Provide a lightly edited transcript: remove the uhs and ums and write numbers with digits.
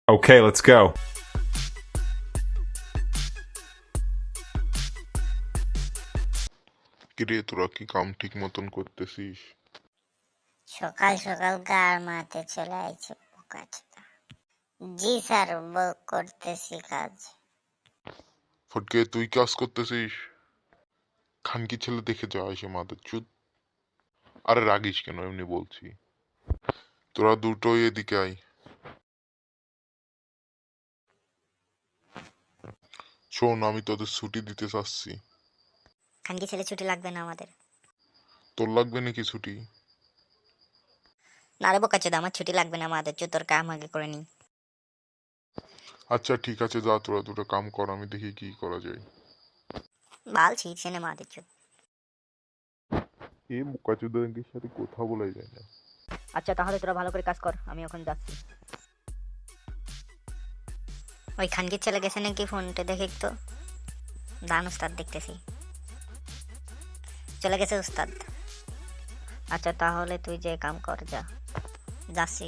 Okay, let's go. কিরে তোরা কি কাম ঠিক মতন করতেছিস? সকাল সকাল কার মাঠে চলে আইছে বোকাচোদা। জি স্যার, করতেছি কাজ। ফটকে তুই কাজ করতেছিস? খানকি ছেলে দেখে যা এসে মাথার চুদ। আরে রাগিস কেন, এমনি বলছি। তোরা দুটোই এদিকে আয়। শোন, আমি তোদের ছুটি দিতে চাচ্ছি। খানকি ছেলে ছুটি লাগবে না আমাদের। তোর লাগবে নাকি ছুটি? না রে বোকাচোদা, আমার ছুটি লাগবে না, আমাদের তোর কাম আগে করে নি। আচ্ছা ঠিক আছে, যা তোরা দুটো কাম কর, আমি দেখি কি করা যায়। বাল ছিটছে না মাদের চোদ। এই বোকাচোদাদের সাথে কথা বলাই যায় না। আচ্ছা তাহলে তোরা ভালো করে কাজ কর, আমি এখন যাচ্ছি। ওই খানকির ছেলে গেছে নাকি ফোনটা দেখে একটু। দান উস্তাদ দেখতেছি, চলে গেছে উস্তাদ। আচ্ছা তাহলে তুই যে কাম কর, যা। যাচ্ছি।